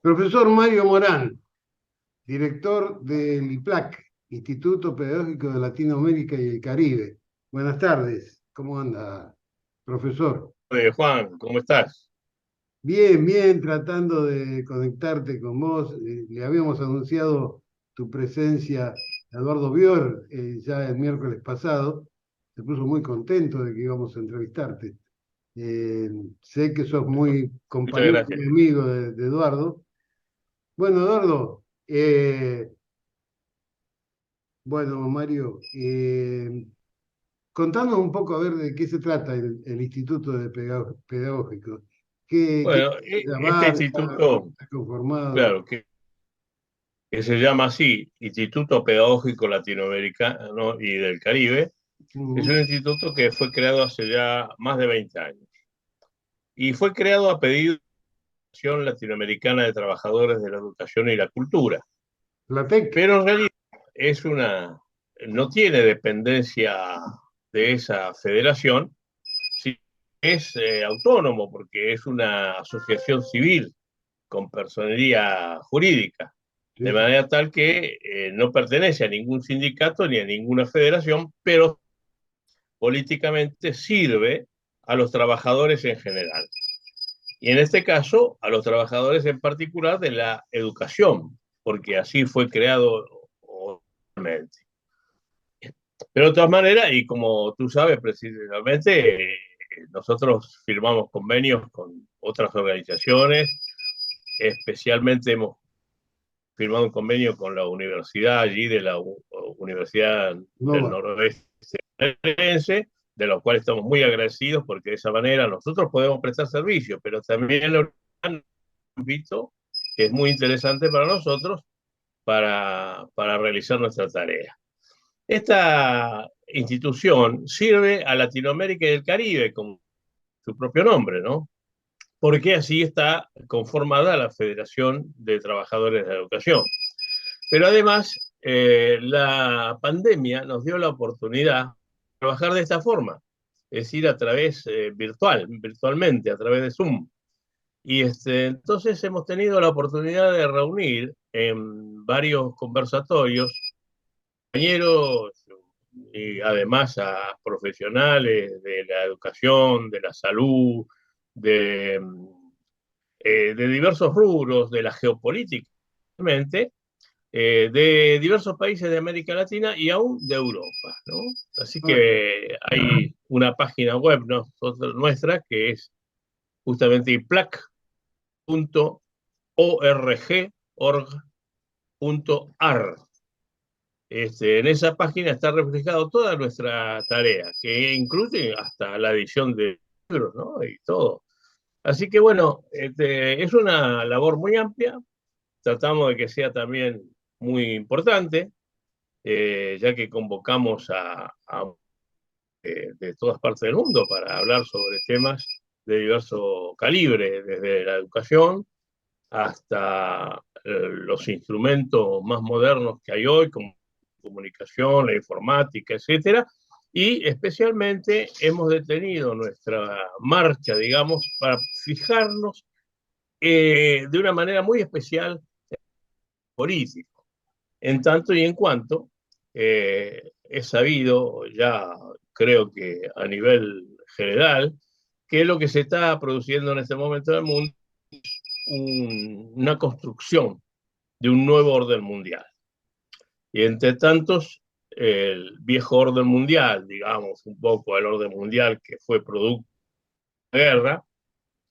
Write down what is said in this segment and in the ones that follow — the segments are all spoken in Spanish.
Profesor Mario Morán, director del IPLAC, Instituto Pedagógico de Latinoamérica y el Caribe. Buenas tardes, ¿cómo anda, profesor? Juan, ¿cómo estás? Bien, bien, tratando de conectarte con vos. Le habíamos anunciado tu presencia a Eduardo Bior ya el miércoles pasado. Se puso muy contento de que íbamos a entrevistarte. Eh, Sé que sos muy Muchas compañero gracias. y amigo de Eduardo. Bueno, Eduardo, bueno, Mario, contanos un poco a ver de qué se trata el Instituto de Pedagógico. ¿Qué Bueno, este llamar? instituto, ¿Está conformado? claro, que se llama así, Instituto Pedagógico Latinoamericano y del Caribe, es Ujú. un instituto que fue creado hace ya más de 20 años y fue creado a pedido de la Asociación Latinoamericana de Trabajadores de la Educación y la Cultura, La TEC. pero en realidad es una, no tiene dependencia de esa federación, sí, es autónomo porque es una asociación civil con personería jurídica, Sí, de sí. manera tal que no pertenece a ningún sindicato ni a ninguna federación, pero políticamente sirve a los trabajadores en general. Y en este caso, a los trabajadores en particular de la educación, porque así fue creado originalmente. Pero de todas maneras, y como tú sabes precisamente, nosotros firmamos convenios con otras organizaciones, especialmente hemos firmado un convenio con la universidad allí de la Universidad No del va. Noroeste, de los cuales estamos muy agradecidos porque de esa manera nosotros podemos prestar servicios, pero también lo han visto que es muy interesante para nosotros para realizar nuestra tarea. Esta institución sirve a Latinoamérica y el Caribe, como su propio nombre, ¿no? Porque así está conformada la Federación de Trabajadores de la Educación. Pero además, la pandemia nos dio la oportunidad de trabajar de esta forma, es decir, a través virtualmente, a través de Zoom. Y entonces hemos tenido la oportunidad de reunir en varios conversatorios compañeros y además a profesionales de la educación, de la salud, de, de diversos rubros, de la geopolítica, de diversos países de América Latina y aún de Europa, ¿no? Así Ah, que hay una página web nuestra que es justamente iplac.org.ar. En esa página está reflejado toda nuestra tarea, que incluye hasta la edición de libros, ¿no? Y todo. Así que bueno, es una labor muy amplia, tratamos de que sea también muy importante, ya que convocamos de todas partes del mundo para hablar sobre temas de diverso calibre, desde la educación hasta los instrumentos más modernos que hay hoy, como comunicación, la informática, etcétera. Y especialmente hemos detenido nuestra marcha, digamos, para fijarnos de una manera muy especial político. En tanto y en cuanto es sabido ya, creo que a nivel general, que lo que se está produciendo en este momento en el mundo es una construcción de un nuevo orden mundial. Y entre tantos, el viejo orden mundial, digamos, un poco el orden mundial que fue producto de la guerra,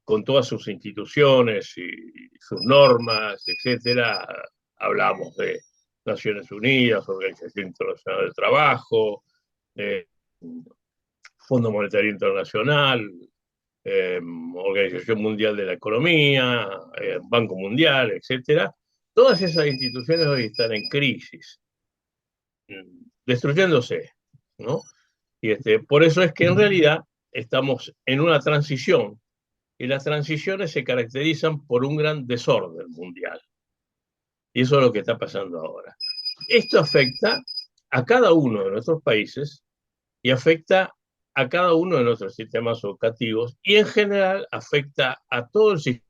con todas sus instituciones y sus normas, etcétera, hablamos de Naciones Unidas, Organización Internacional del Trabajo, eh, Fondo Monetario Internacional, Organización Mundial de la Economía, Banco Mundial, etcétera. Todas esas instituciones hoy están en crisis, destruyéndose, ¿no? Y por eso es que en realidad estamos en una transición y las transiciones se caracterizan por un gran desorden mundial. Y eso es lo que está pasando ahora. Esto afecta a cada uno de nuestros países y afecta a cada uno de nuestros sistemas educativos y en general afecta a todo el sistema.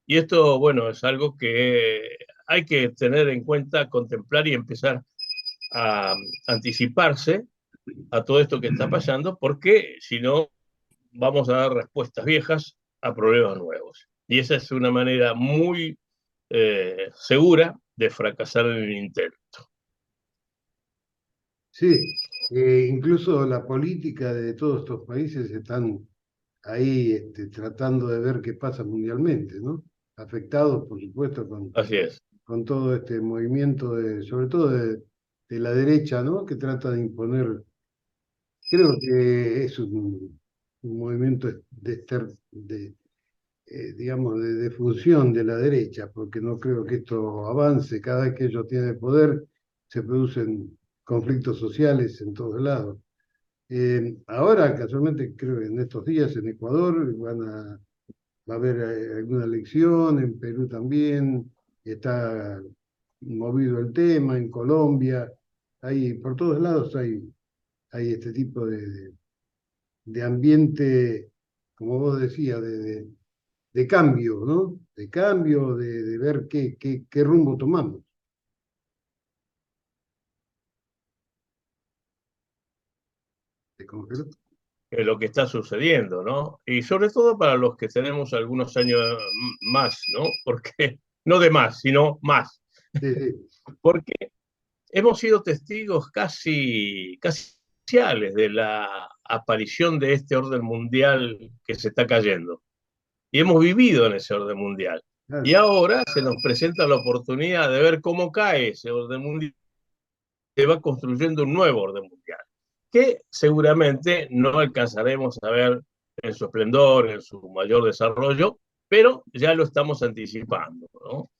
Y esto, bueno, es algo que hay que tener en cuenta, contemplar y empezar a anticiparse a todo esto que está pasando, porque si no, vamos a dar respuestas viejas a problemas nuevos. Y esa es una manera muy segura de fracasar en el intento. Sí, incluso la política de todos estos países están ahí tratando de ver qué pasa mundialmente, ¿no? Afectados, por supuesto, Así es. con todo este movimiento, sobre todo de la derecha, ¿no? Que trata de imponer, creo que es un movimiento digamos, de función de la derecha, porque no creo que esto avance. Cada vez que ellos tienen poder, se producen conflictos sociales en todos lados. Ahora, casualmente, creo que en estos días en Ecuador va a haber alguna elección, en Perú también, está movido el tema, en Colombia, por todos lados hay este tipo de ambiente, como vos decías, de cambio, ¿no? De cambio, de ver qué rumbo tomamos. ¿Te congeló? Lo que está sucediendo, ¿no? Y sobre todo para los que tenemos algunos años más, ¿no? Porque no de más, sino más. Sí, sí. Porque hemos sido testigos casi oficiales de la aparición de este orden mundial que se está cayendo. Y hemos vivido en ese orden mundial. Claro. Y ahora se nos presenta la oportunidad de ver cómo cae ese orden mundial, se va construyendo un nuevo orden mundial, que seguramente no alcanzaremos a ver en su esplendor, en su mayor desarrollo, pero ya lo estamos anticipando, ¿no?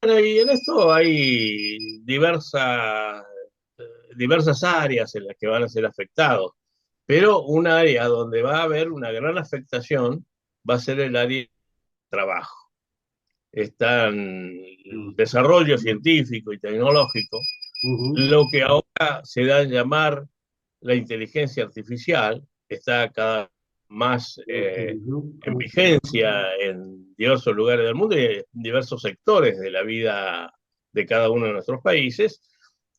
Bueno, y en esto hay diversas áreas en las que van a ser afectados, pero un área donde va a haber una gran afectación va a ser el área de trabajo. Están el Mm. desarrollo científico y tecnológico, Ujú. lo que ahora se da a llamar la inteligencia artificial, está cada vez más en Ujú. vigencia en diversos lugares del mundo y en diversos sectores de la vida de cada uno de nuestros países,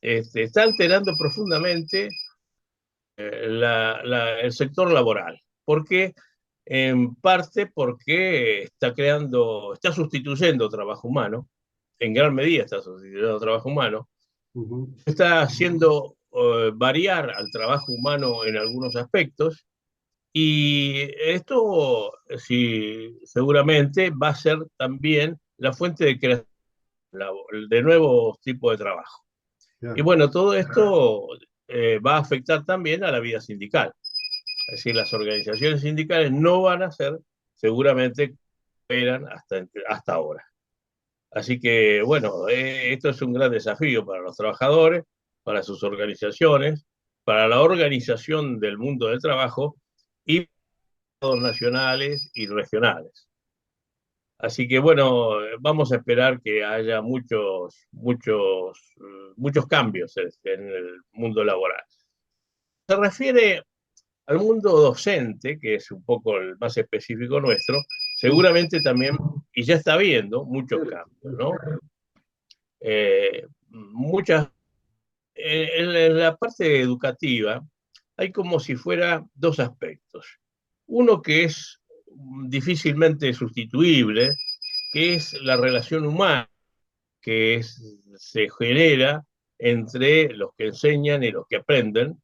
está alterando profundamente el sector laboral. ¿Por qué? En parte porque está sustituyendo trabajo humano, en gran medida está sustituyendo trabajo humano, Ujú. está haciendo variar al trabajo humano en algunos aspectos, y esto sí, seguramente va a ser también la fuente de creación de nuevos tipos de trabajo. Y Claro. bueno, todo esto va a afectar también a la vida sindical. Es decir, las organizaciones sindicales no van a ser seguramente como eran hasta ahora. Así que, bueno, esto es un gran desafío para los trabajadores, para sus organizaciones, para la organización del mundo del trabajo y para los nacionales y regionales. Así que, bueno, vamos a esperar que haya muchos cambios en el mundo laboral. Se refiere al mundo docente, que es un poco el más específico nuestro, Sí. seguramente también, y ya está habiendo muchos cambios, ¿no? Muchas en la parte educativa hay como si fuera dos aspectos. Uno que es difícilmente sustituible, que es la relación humana se genera entre los que enseñan y los que aprenden,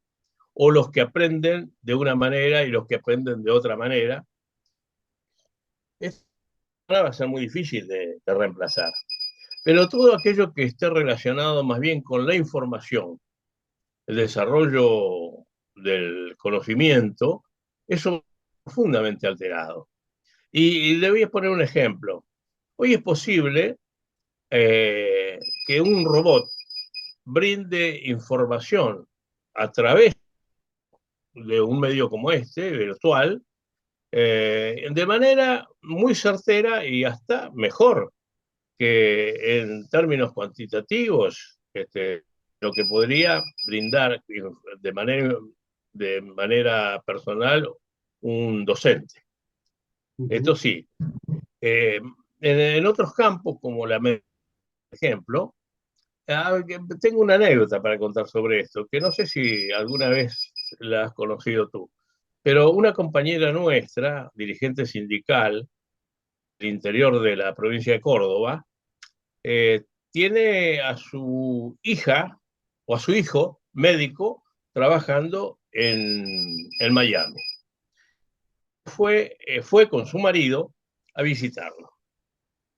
o los que aprenden de una manera y los que aprenden de otra manera. Esto va a ser muy difícil de reemplazar. Pero todo aquello que esté relacionado más bien con la información, el desarrollo del conocimiento, eso es profundamente alterado. Y le voy a poner un ejemplo. Hoy es posible que un robot brinde información a través de un medio como este, virtual, de manera muy certera y hasta mejor que en términos cuantitativos, lo que podría brindar de manera, de manera personal un docente. Ujú. Esto sí, eh, en otros campos, como la medicina, por ejemplo, tengo una anécdota para contar sobre esto, que no sé si alguna vez la has conocido tú, pero una compañera nuestra, dirigente sindical del interior de la provincia de Córdoba, tiene a su hija o a su hijo médico trabajando en Miami. Fue con su marido a visitarlo.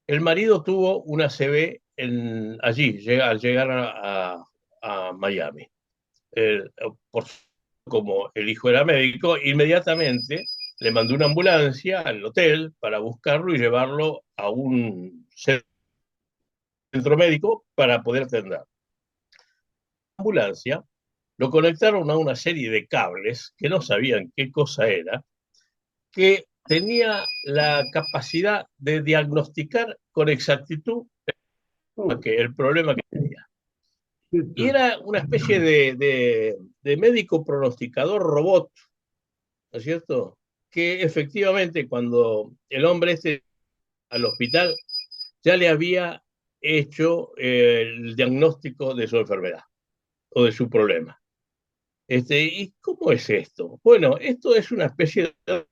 El marido tuvo una CB allí, al llegar a Miami. El, por, como el hijo era médico, inmediatamente le mandó una ambulancia al hotel para buscarlo y llevarlo a un centro médico para poder atender. La ambulancia lo conectaron a una serie de cables que no sabían qué cosa era, que tenía la capacidad de diagnosticar con exactitud Oh, el problema que tenía. Y cierto. era una especie de médico pronosticador robot, ¿no es cierto? Que efectivamente cuando el hombre al hospital ya le había hecho el diagnóstico de su enfermedad o de su problema. ¿Y cómo es esto? Bueno, esto es una especie de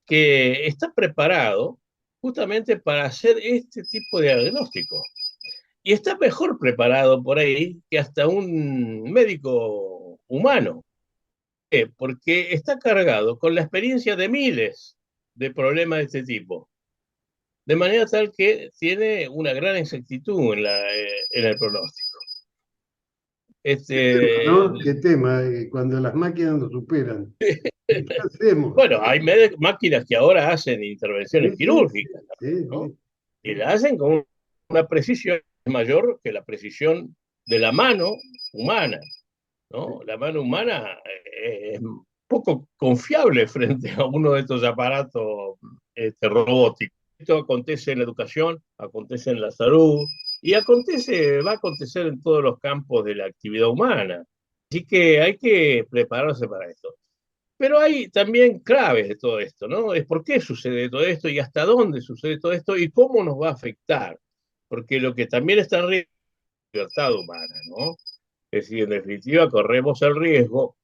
que está preparado justamente para hacer este tipo de diagnóstico. Y está mejor preparado por ahí que hasta un médico humano, porque está cargado con la experiencia de miles de problemas de este tipo, de manera tal que tiene una gran exactitud en el pronóstico. Este, ¿No? ¿Qué tema? Cuando las máquinas nos superan. ¿Qué hacemos? bueno, hay máquinas que ahora hacen intervenciones Sí, sí, quirúrgicas, sí, ¿no? sí. Y la hacen con una precisión mayor que la precisión de la mano humana, ¿no? La mano humana es poco confiable frente a uno de estos aparatos robóticos. Esto acontece en la educación, acontece en la salud y va a acontecer en todos los campos de la actividad humana. Así que hay que prepararse para esto. Pero hay también claves de todo esto, ¿no? Es por qué sucede todo esto y hasta dónde sucede todo esto y cómo nos va a afectar. Porque lo que también está en riesgo es la libertad humana, ¿no? Es decir, en definitiva, corremos el riesgo,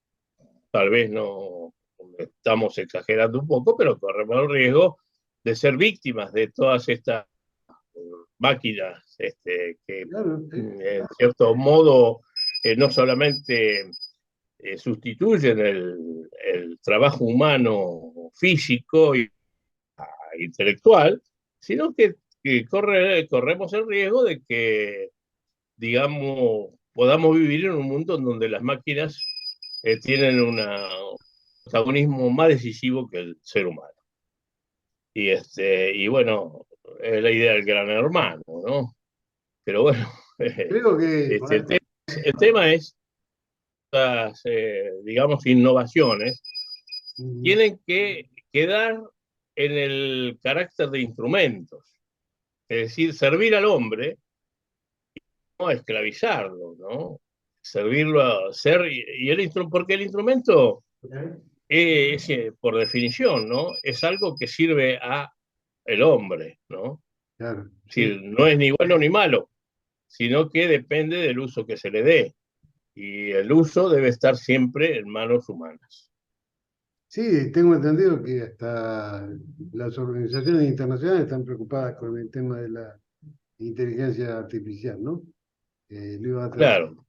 tal vez no estamos exagerando un poco, pero corremos el riesgo de ser víctimas de todas estas máquinas que, Claro, sí. en cierto modo, no solamente sustituyen el trabajo humano físico e intelectual, sino que corremos el riesgo de que, digamos, podamos vivir en un mundo en donde las máquinas tienen un protagonismo más decisivo que el ser humano. Y bueno, es la idea del gran hermano, ¿no? Pero bueno, Creo que este, el tema es, las, digamos, innovaciones mm, tienen que quedar en el carácter de instrumentos, es decir, servir al hombre, no esclavizarlo, ¿no? Servirlo a ser, porque el instrumento es, por definición, ¿no? Es algo que sirve a el hombre, ¿no? claro, Es sí. decir, no es ni bueno ni malo, sino que depende del uso que se le dé. Y el uso debe estar siempre en manos humanas. Sí, tengo entendido que hasta las organizaciones internacionales están preocupadas con el tema de la inteligencia artificial, ¿no? Lo iban a tratar. Claro.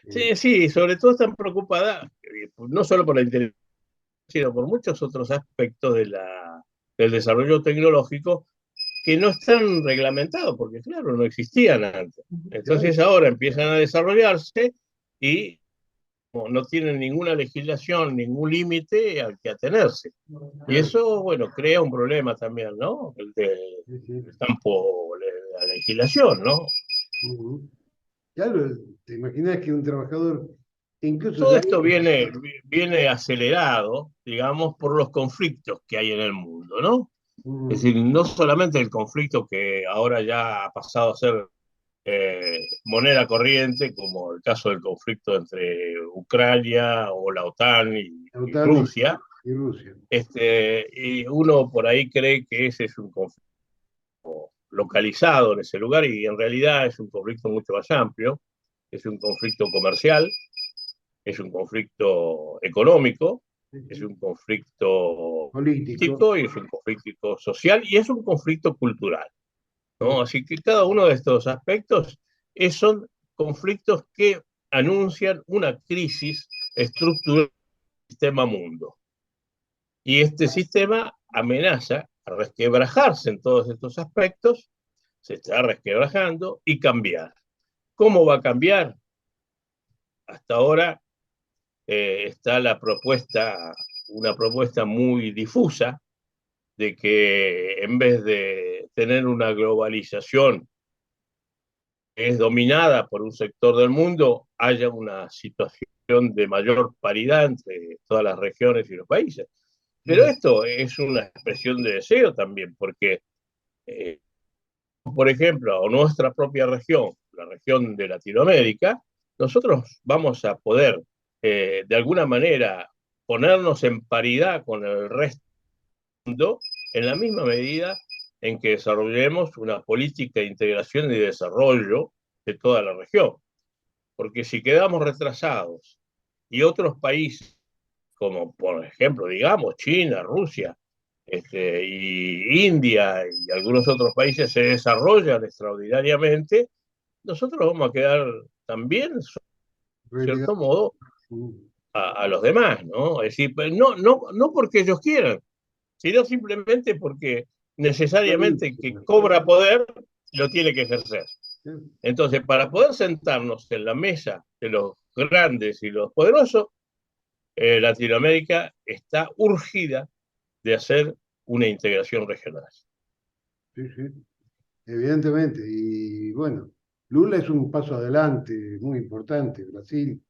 eh, Sí, sí, sobre todo están preocupadas, no solo por la inteligencia, sino por muchos otros aspectos del desarrollo tecnológico que no están reglamentados, porque claro, no existían antes. claro, Entonces ahora empiezan a desarrollarse y no tienen ninguna legislación, ningún límite al que atenerse. Y claro. eso, bueno, crea un problema también, ¿no? Sí, sí. El campo de la legislación, ¿no? Ujú. Claro, te imaginas que un trabajador, incluso Todo ya, esto viene acelerado, digamos, por los conflictos que hay en el mundo, ¿no? Es ujú, decir, no solamente el conflicto que ahora ya ha pasado a ser moneda corriente, como el caso del conflicto entre Ucrania o la OTAN la y OTAN Rusia, y Rusia. y uno por ahí cree que ese es un conflicto localizado en ese lugar y en realidad es un conflicto mucho más amplio, es un conflicto comercial, es un conflicto económico, es un conflicto político. político y es un conflicto social y es un conflicto cultural, ¿no? Así que cada uno de estos aspectos son conflictos que anuncian una crisis estructural del sistema mundo. Y este sistema amenaza a resquebrajarse en todos estos aspectos, se está resquebrajando y cambiar. ¿Cómo va a cambiar? Hasta ahora está una propuesta muy difusa de que en vez de tener una globalización que es dominada por un sector del mundo, haya una situación de mayor paridad entre todas las regiones y los países. Pero esto es una expresión de deseo también, porque, por ejemplo, a nuestra propia región, la región de Latinoamérica, nosotros vamos a poder, de alguna manera, ponernos en paridad con el resto del mundo en la misma medida en que desarrollemos una política de integración y desarrollo de toda la región. Porque si quedamos retrasados y otros países, como por ejemplo, digamos, China, Rusia, y India y algunos otros países se desarrollan extraordinariamente, nosotros vamos a quedar también, en cierto modo, a los demás, ¿no? Es decir, no porque ellos quieran, sino simplemente porque necesariamente que cobra poder lo tiene que ejercer. Entonces, para poder sentarnos en la mesa de los grandes y los poderosos, Latinoamérica está urgida de hacer una integración regional. Sí, sí, evidentemente. Y bueno, Lula es un paso adelante muy importante. Brasil,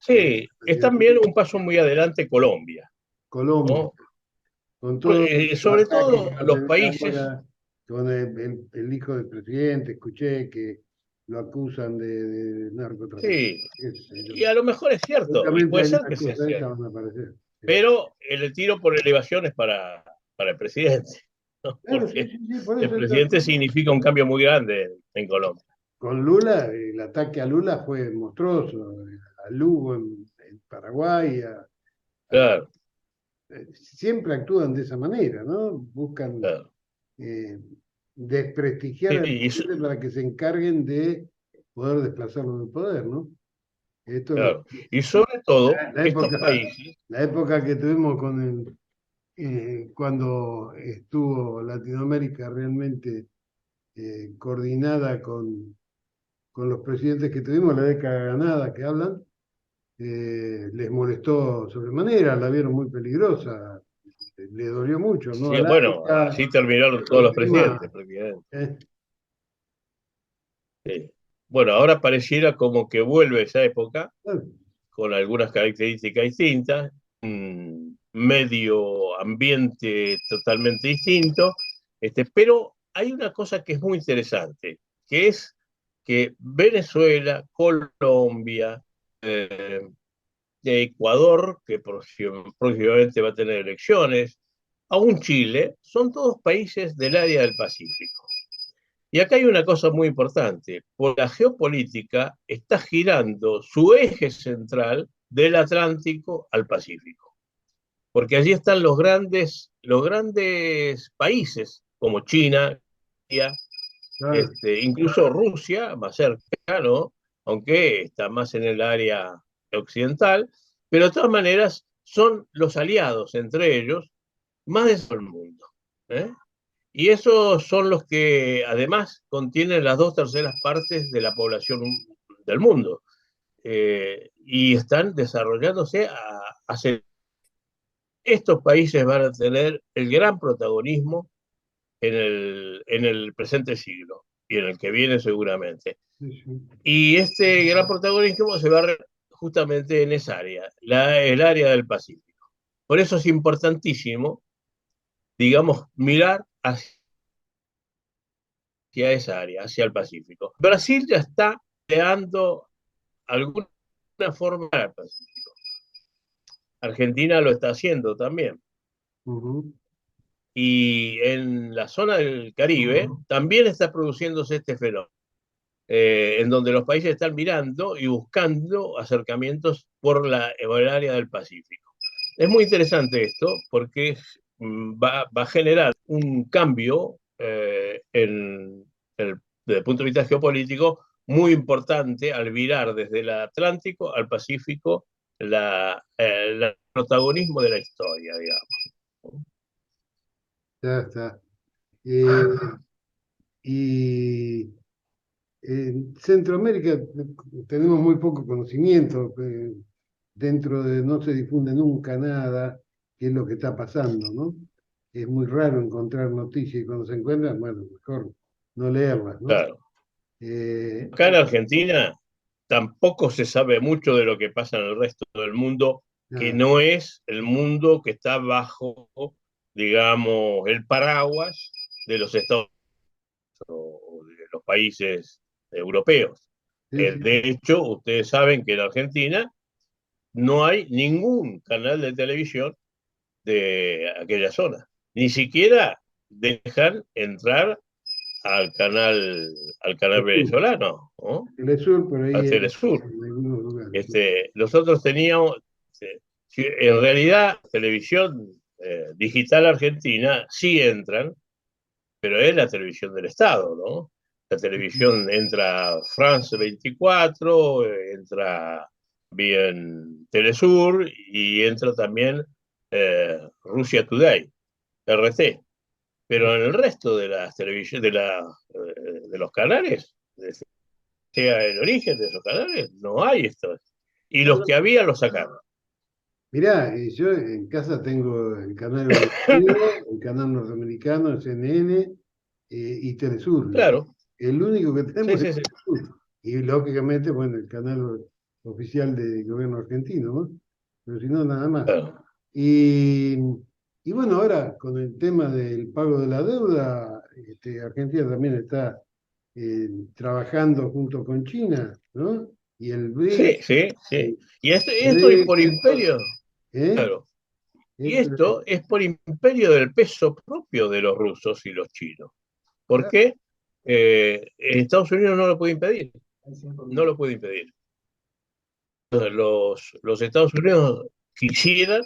Sí, es también un paso muy adelante Colombia, Colombia, ¿no? con todos los Sobre ataques que todo va a los tener países, ahora, con el hijo del presidente, escuché que lo acusan de narcotraficante. sí, Qué sé yo. y a lo mejor es cierto, y Seguramente puede ser algunas que sea cosas de esas cierto, van a aparecer. Sí. pero el tiro por elevación es para el presidente, ¿no? Claro, sí, Porque sí, sí, por el eso presidente significa un cambio muy grande en Colombia. con Lula, el ataque a Lula fue monstruoso, a Lugo en Paraguay, Claro, siempre actúan de esa manera, ¿no? Buscan claro. eh, desprestigiar Sí, al presidente para que se encarguen de poder desplazarlo del poder, ¿no? Esto es claro. Y sobre todo, la estos época, países, la época que tuvimos cuando estuvo Latinoamérica realmente coordinada con los presidentes que tuvimos, la década ganada que hablan, les molestó sobremanera, la vieron muy peligrosa, le dolió mucho, ¿no? sí, Al bueno, ALCA, así terminaron todos el los tema, presidentes, prácticamente. eh, Sí. Bueno, ahora pareciera como que vuelve esa época bueno, con algunas características distintas, un medio ambiente totalmente distinto, pero hay una cosa que es muy interesante, que es que Venezuela, Colombia, eh, Ecuador, que próximamente va a tener elecciones, aún Chile, son todos países del área del Pacífico. Y acá hay una cosa muy importante, porque la geopolítica está girando su eje central del Atlántico al Pacífico, porque allí están los grandes países como China, India, claro, incluso Rusia, más cercano, aunque está más en el área occidental, pero de todas maneras son los aliados entre ellos más de todo el mundo. ¿Eh? Y esos son los que además contienen las dos terceras partes de la población del mundo. Y están desarrollándose hace... Estos países van a tener el gran protagonismo en el presente siglo y en el que viene seguramente. sí, sí. Y este gran protagonismo se va a justamente en esa área, el área del Pacífico. Por eso es importantísimo, digamos, mirar hacia esa área, hacia el Pacífico. Brasil ya está creando alguna forma del Pacífico. Argentina lo está haciendo también. Ujú. Y en la zona del Caribe también está produciéndose este fenómeno, en donde los países están mirando y buscando acercamientos por el área del Pacífico. Es muy interesante esto porque va a generar un cambio desde el punto de vista geopolítico muy importante al virar desde el Atlántico al Pacífico el protagonismo de la historia, digamos. Ya está. Eh, y en Centroamérica tenemos muy poco conocimiento. Dentro de no se difunde nunca nada, qué es lo que está pasando, ¿no? Es muy raro encontrar noticias y cuando se encuentran, bueno, mejor no leerlas, ¿no? Claro. Eh, Acá en Argentina tampoco se sabe mucho de lo que pasa en el resto del mundo, que nada, no es el mundo que está bajo, digamos, el paraguas de los Estados Unidos o de los países europeos. sí, sí, De hecho, ustedes saben que en Argentina no hay ningún canal de televisión de aquella zona. Ni siquiera dejan entrar al canal, al canal Telesur, venezolano, ¿no? Telesur por ahí Al Telesur. en algunos lugares. Sí. Nosotros teníamos, en realidad, televisión digital argentina sí entran, pero es la televisión del Estado, ¿no? La televisión entra France 24, entra bien Telesur y entra también Rusia Today, RT. Pero en el resto de las televisiones, de los canales, sea el origen de esos canales, no hay esto. Y los que había los sacaron. Mirá, yo en casa tengo el canal europeo, el canal norteamericano, el CNN y Telesur. Claro, El único que sí, tenemos es sí, sí. Telesur. Y lógicamente, bueno, el canal oficial del gobierno argentino, ¿no? Pero si no, nada más. Claro. Y, y bueno, ahora con el tema del pago de la deuda, Argentina también está trabajando junto con China, ¿no? Y el Sí, BRICS, sí, sí. el Y esto es por BRICS, imperio, ¿eh? claro. Y Esto esto es por imperio del peso propio de los rusos y los chinos. ¿Por claro, qué? Estados Unidos no lo puede impedir. No lo puede impedir. Los Estados Unidos quisieran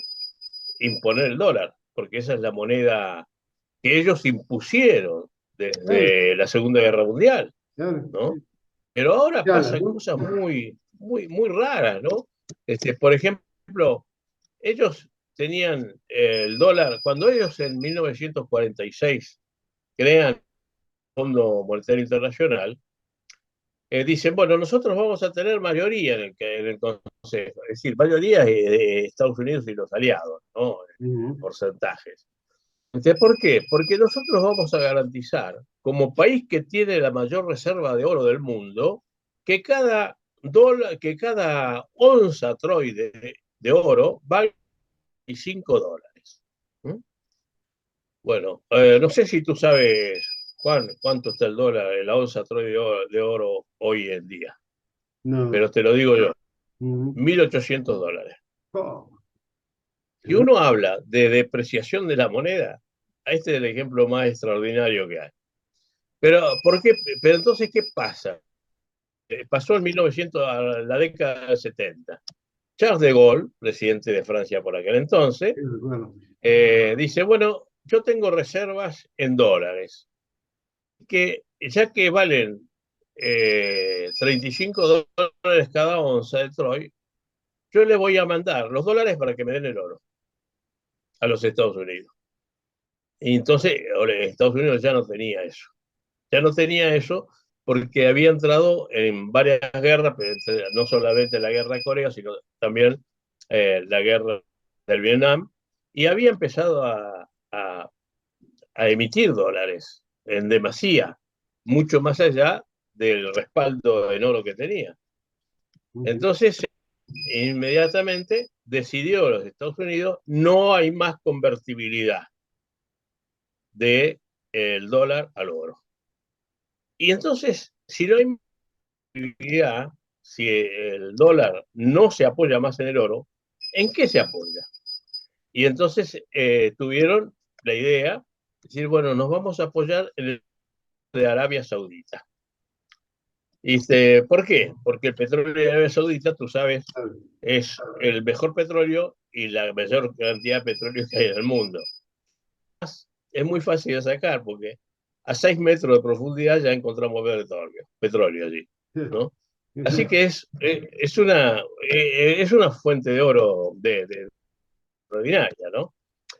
imponer el dólar, porque esa es la moneda que ellos impusieron claro, desde la Segunda Guerra Mundial, claro, ¿no? sí. Pero ahora Ya, pasan ¿no? cosas muy raras, ¿no? Por ejemplo, ellos tenían el dólar, cuando ellos en 1946 crean el Fondo Monetario Internacional, dicen, bueno, nosotros vamos a tener mayoría en el Consejo, es decir, mayoría de Estados Unidos y los aliados, ¿no? En Ujú. porcentajes. Entonces, ¿por qué? Porque nosotros vamos a garantizar, como país que tiene la mayor reserva de oro del mundo, que cada dólar, que cada onza troy de oro vale $5. ¿Mm? Bueno, no sé si tú sabes, Juan, cuánto está el dólar, la onza troy de oro hoy en día, No. pero te lo digo yo, Ujú. $1.800. Oh, Si ¿no? uno habla de depreciación de la moneda, este es el ejemplo más extraordinario que hay. Pero, ¿por qué? Pero entonces, ¿qué pasa? Pasó en 1900, a la década del 70. Charles de Gaulle, presidente de Francia por aquel entonces, Sí, recuerdo. dice, bueno, yo tengo reservas en dólares, que ya que valen 35 dólares cada onza de Troy, yo le voy a mandar los dólares para que me den el oro a los Estados Unidos. Y entonces Estados Unidos ya no tenía eso. Ya no tenía eso porque había entrado en varias guerras, pero no solamente la guerra de Corea, sino también la guerra del Vietnam, y había empezado a emitir dólares en demasía, mucho más allá del respaldo en oro que tenía. Ujú. Entonces, inmediatamente decidió los Estados Unidos, no hay más convertibilidad del dólar al oro. Y entonces, si no hay si el dólar no se apoya más en el oro, ¿en qué se apoya? Y entonces tuvieron la idea decir, bueno, nos vamos a apoyar en el de Arabia Saudita. Y dice, ¿por qué? Porque el petróleo de Arabia Saudita, tú sabes, es el mejor petróleo y la mayor cantidad de petróleo que hay en el mundo. Es muy fácil de sacar porque a 6 metros de profundidad ya encontramos petróleo allí, ¿no? Así que es una fuente de oro extraordinaria, ¿no?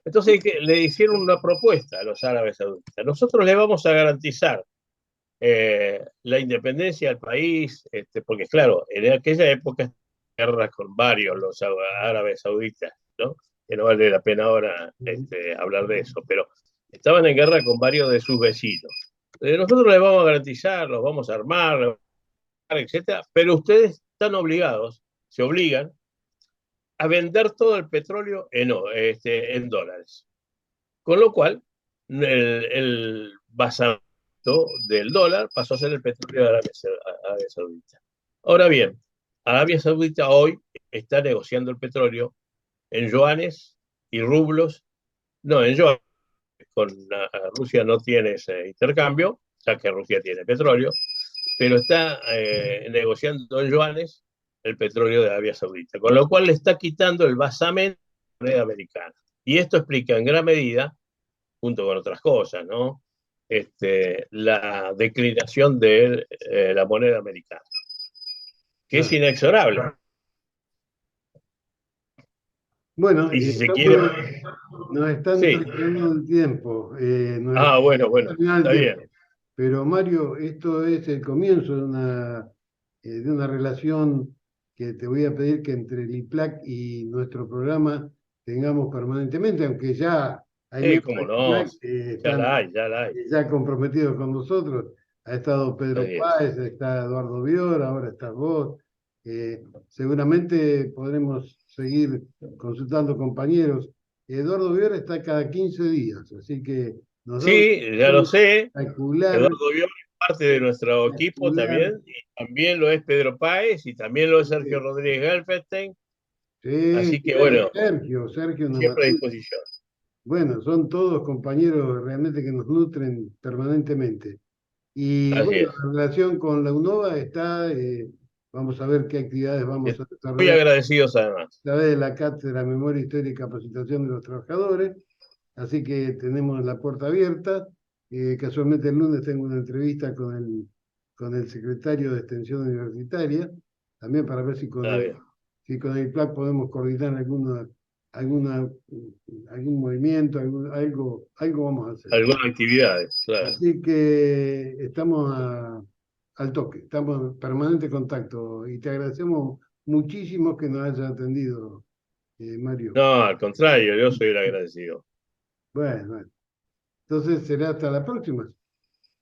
Entonces le hicieron una propuesta a los árabes sauditas. Nosotros le vamos a garantizar la independencia del país, porque claro, en aquella época guerras con varios los árabes sauditas, ¿no? Que no vale la pena ahora hablar de eso, pero estaban en guerra con varios de sus vecinos. Nosotros les vamos a garantizar, los vamos a armar, etcétera, pero ustedes están obligados, se obligan a vender todo el petróleo en dólares. Con lo cual, el basamento del dólar pasó a ser el petróleo de Arabia Saudita. Ahora bien, Arabia Saudita hoy está negociando el petróleo en yuanes y rublos, no en yuanes, con Rusia no tiene ese intercambio, ya que Rusia tiene petróleo, pero está negociando en yuanes el petróleo de Arabia Saudita, con lo cual le está quitando el basamento de la moneda americana. Y esto explica en gran medida, junto con otras cosas, ¿no? La declinación de la moneda americana, que es inexorable. Bueno, Y si se quiere... nos están Sí. terminando el tiempo. Bueno, Terminando está el bien. tiempo. Pero Mario, esto es el comienzo de una relación que te voy a pedir que entre el IPLAC y nuestro programa tengamos permanentemente, aunque ya hay Sí, miembros cómo del no. IPLAC que Ya están la hay, ya la hay. ya comprometidos con nosotros. Ha estado Pedro Así es. Páez, está Eduardo Bior, ahora estás vos. Seguramente podremos seguir consultando compañeros. Eduardo Bior está cada 15 días, así que nos da una Sí, ya lo sé. espectacular, Eduardo Biol es parte de nuestro equipo espectacular. también. Y también lo es Pedro Páez y también lo es Sergio Sí, Rodríguez Galfestein. sí, Así que bueno, Sergio siempre a Namatú. disposición. Bueno, son todos compañeros realmente que nos nutren permanentemente. Y Así bueno, es. en relación con la UNOVA está, vamos a ver qué actividades vamos a Muy desarrollar agradecidos además. a través de la Cátedra Memoria, Historia y Capacitación de los Trabajadores. Así que tenemos la puerta abierta. Casualmente el lunes tengo una entrevista con el secretario de Extensión Universitaria, también para ver Está bien. si con el PLAC podemos coordinar alguna, algún movimiento, algo vamos a hacer. Algunas actividades, claro. Así que estamos al toque, estamos en permanente contacto y te agradecemos muchísimo que nos hayas atendido, Mario. No, al contrario, yo soy el agradecido. Bueno, entonces será hasta la próxima.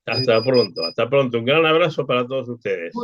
Eh, Hasta pronto, hasta pronto. Un gran abrazo para todos ustedes. muy